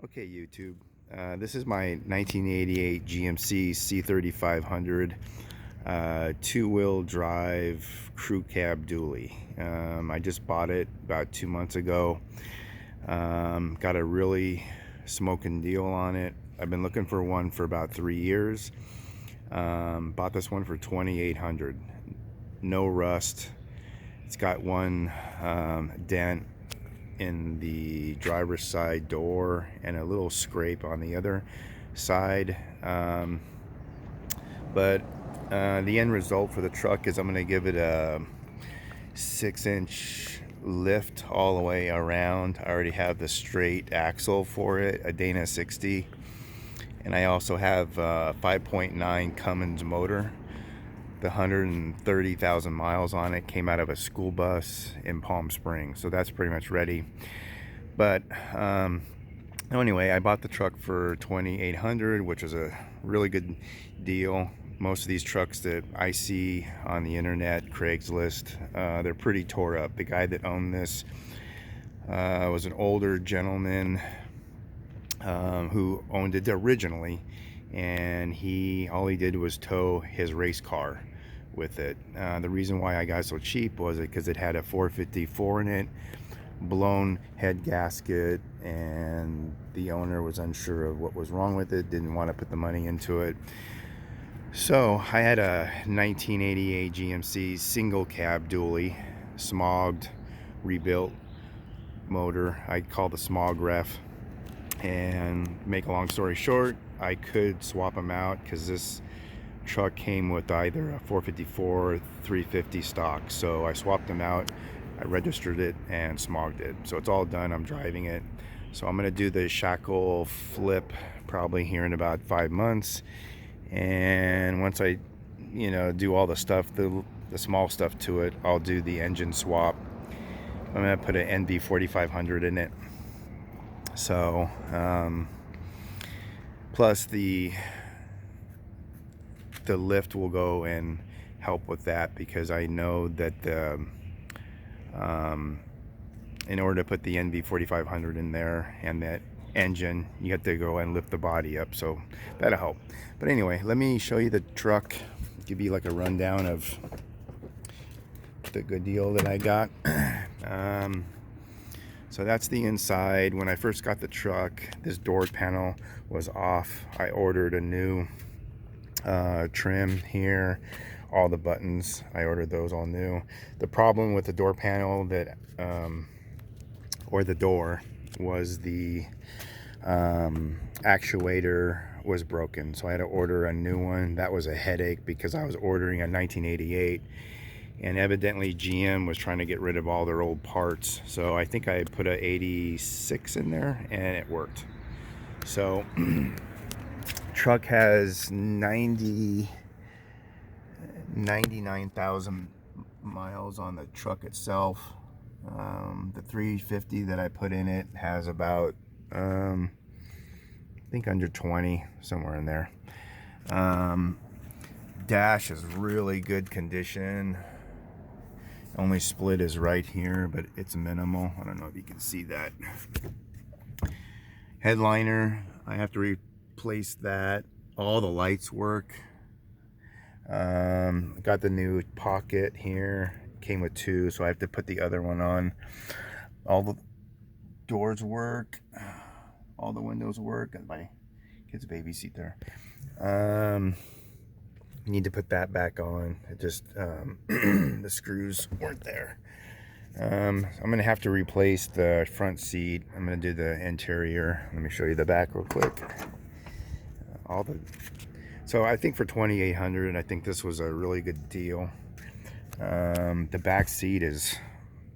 Okay, YouTube. This is my 1988 GMC C3500 two-wheel drive crew cab dually. I just bought it about 2 months ago. Got a really smoking deal on it. I've been looking for one for about 3 years. Bought this one for $2,800. No rust. It's got one dent in the driver's side door and a little scrape on the other side, but the end result for the truck is I'm going to give it a 6-inch lift all the way around. I already have the straight axle for it, a Dana 60, and I also have a 5.9 Cummins motor. The 130,000 miles on it came out of a school bus in Palm Springs, so that's pretty much ready. But anyway, I bought the truck for $2,800, which is a really good deal. Most of these trucks that I see on the internet, Craigslist, they're pretty tore up. The guy that owned this was an older gentleman who owned it originally, and all he did was tow his race car with it. The reason why I got so cheap was because it had a 454 in it, blown head gasket, and the owner was unsure of what was wrong with it, didn't want to put the money into it. So I had a 1988 GMC single cab dually, smogged, rebuilt motor. I call the smog ref. And make a long story short, I could swap them out because this truck came with either a 454 or 350 stock. So I swapped them out, I registered it and smogged it. So it's all done. I'm driving it. So I'm going to do the shackle flip probably here in about 5 months. And once I, do all the stuff, the small stuff to it, I'll do the engine swap. I'm going to put an NV 4500 in it. So, plus the lift will go and help with that, because I know that in order to put the NV 4500 in there and that engine, you have to go and lift the body up, so that'll help. But anyway, let me show you the truck, give you like a rundown of the good deal that I got. So that's the inside. When I first got the truck, this door panel was off. I ordered a new trim here. All the buttons, I ordered those all new. The problem with the door panel or the door was the actuator was broken. So I had to order a new one. That was a headache because I was ordering a 1988. And evidently GM was trying to get rid of all their old parts. So I think I put a 86 in there and it worked. So truck has 99,000 miles on the truck itself. The 350 that I put in it has about, I think under 20, somewhere in there. Dash is really good condition. Only split is right here, but it's minimal. I don't know if you can see that. Headliner, I have to replace that. All the lights work. Got the new pocket here. Came with 2, so I have to put the other one on. All the doors work. All the windows work. My kid's baby seat there. Need to put that back on. It just the screws weren't there. I'm gonna have to replace the front seat. I'm gonna do the interior. Let me show you the back real quick. So I think for $2,800, I think this was a really good deal. The back seat is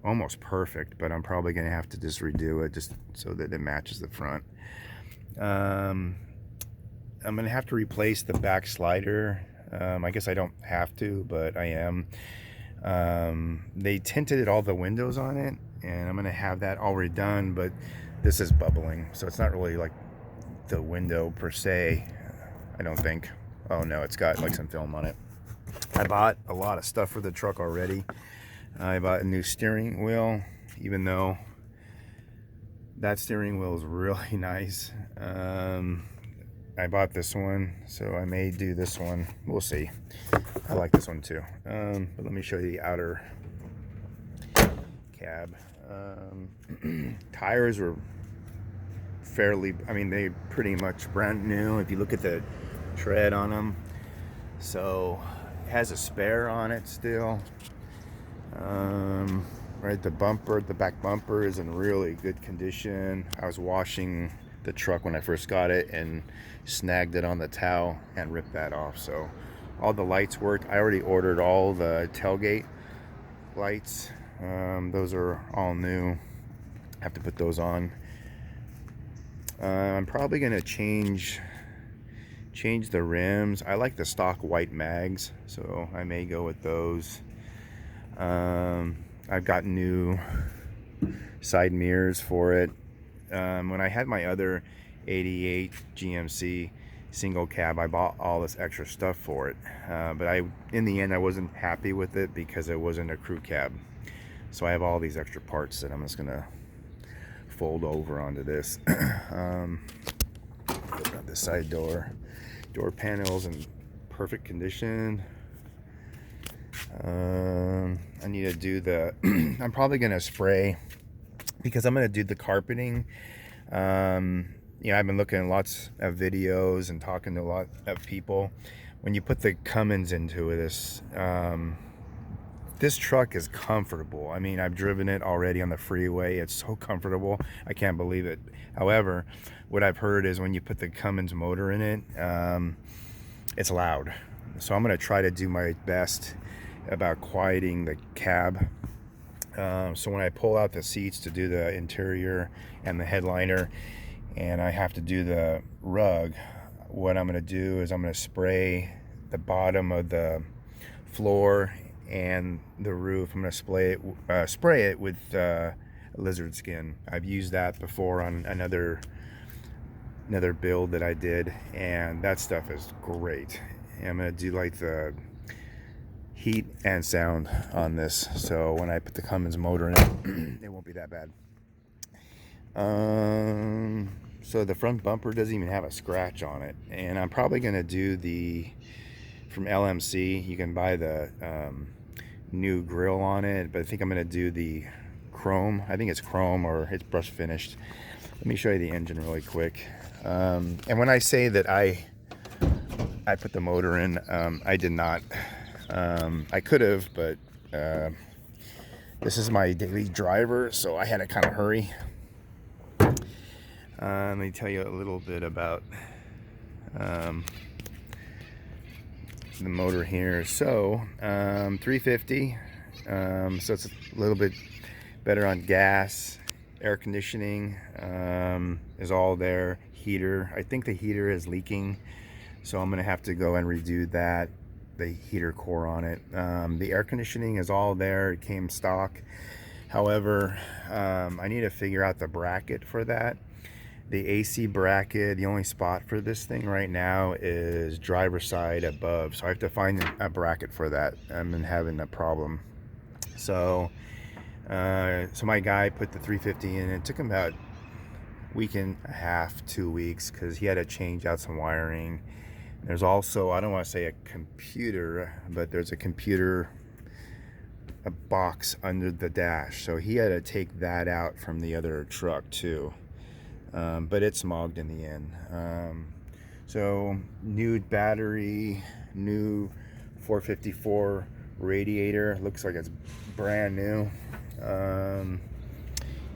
almost perfect, but I'm probably gonna have to just redo it just so that it matches the front. I'm gonna have to replace the back slider. I guess I don't have to, but I am. They tinted all the windows on it, and I'm gonna have that already done, but this is bubbling, so it's not really like the window per se, I don't think. Oh no, it's got like some film on it. I bought a lot of stuff for the truck already. I bought a new steering wheel, even though That steering wheel is really nice. I bought this one, so I may do this one. We'll see. I like this one too. But let me show you the outer cab. Tires were fairly, I mean, they pretty much brand new if you look at the tread on them. So it has a spare on it still. Right, the back bumper is in really good condition. I was washing the truck when I first got it and snagged it on the towel and ripped that off. So all the lights work. I already ordered all the tailgate lights. Those are all new. I have to put those on. I'm probably gonna change the rims. I like the stock white mags, so I may go with those. I've got new side mirrors for it. When I had my other 88 GMC single cab, I bought all this extra stuff for it. But in the end, I wasn't happy with it because it wasn't a crew cab. So I have all these extra parts that I'm just gonna fold over onto this. Open up the side door. Door panels in perfect condition. I need to do the I'm probably gonna spray because I'm gonna do the carpeting. You know, I've been looking at lots of videos and talking to a lot of people. When you put the Cummins into this, this truck is comfortable. I mean, I've driven it already on the freeway. It's so comfortable. I can't believe it. However, what I've heard is when you put the Cummins motor in it, it's loud. So I'm going to try to do my best about quieting the cab. So when I pull out the seats to do the interior and the headliner, and I have to do the rug, what I'm going to do is I'm going to spray the bottom of the floor and the roof. I'm going to spray it with lizard skin. I've used that before on another build that I did, and that stuff is great. And I'm going to do like the heat and sound on this, so when I put the Cummins motor in it, it won't be that bad. So the front bumper doesn't even have a scratch on it, and I'm probably going to do from LMC, you can buy the new grill on it, but I think I'm going to do the chrome. I think it's chrome or it's brush finished. Let me show you the engine really quick. And when I say that I put the motor in, I did not. I could have, but this is my daily driver, so I had to kind of hurry. Let me tell you a little bit about the motor here. So 350, so it's a little bit better on gas. Air conditioning is all there. Heater, I think the heater is leaking, so I'm gonna have to go and redo that, the heater core on it. The air conditioning is all there. It came stock. However, I need to figure out the bracket for that. The AC bracket, the only spot for this thing right now is driver's side above, so I have to find a bracket for that. I've been having a problem. So my guy put the 350 in. It took him about a week and a half, 2 weeks, because he had to change out some wiring. There's also, I don't want to say a computer, but there's a box under the dash, so he had to take that out from the other truck too. But it's smogged in the end. So new battery, new 454 radiator, looks like it's brand new.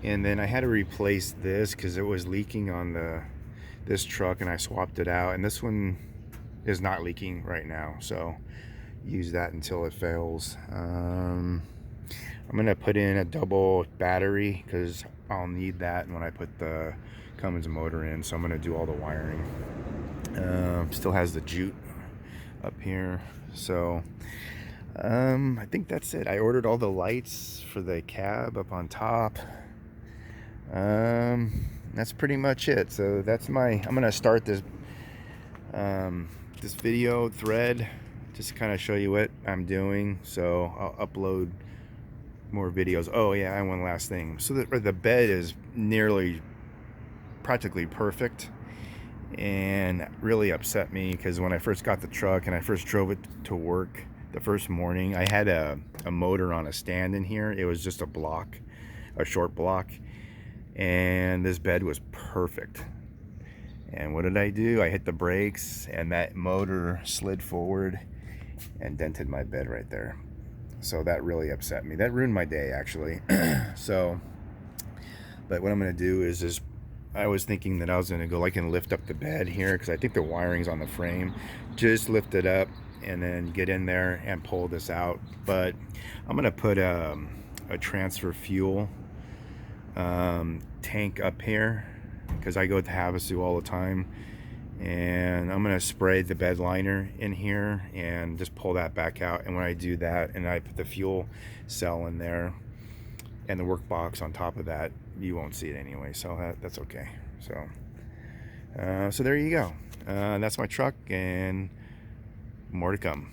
And then I had to replace this because it was leaking on this truck, and I swapped it out, and this one is not leaking right now, so use that until it fails. I'm gonna put in a double battery because I'll need that when I put the Cummins motor in, so I'm gonna do all the wiring. Still has the jute up here, so I think that's it. I ordered all the lights for the cab up on top. That's pretty much it. So that's I'm gonna start this this video thread just to kind of show you what I'm doing, so I'll upload more videos. Oh yeah, and one last thing. So the bed is nearly practically perfect, and really upset me because when I first got the truck and I first drove it to work the first morning, I had a motor on a stand in here. It was just a block, a short block, and this bed was perfect. And what did I do? I hit the brakes and that motor slid forward and dented my bed right there. So that really upset me. That ruined my day, actually. So, but what I'm going to do is just, I was thinking that I was going to go like and lift up the bed here because I think the wiring's on the frame. Just lift it up and then get in there and pull this out. But I'm going to put a transfer fuel tank up here because I go to Havasu all the time, and I'm gonna spray the bed liner in here and just pull that back out. And when I do that and I put the fuel cell in there and the workbox on top of that, you won't see it anyway, so that's okay. So so there you go. That's my truck, and more to come.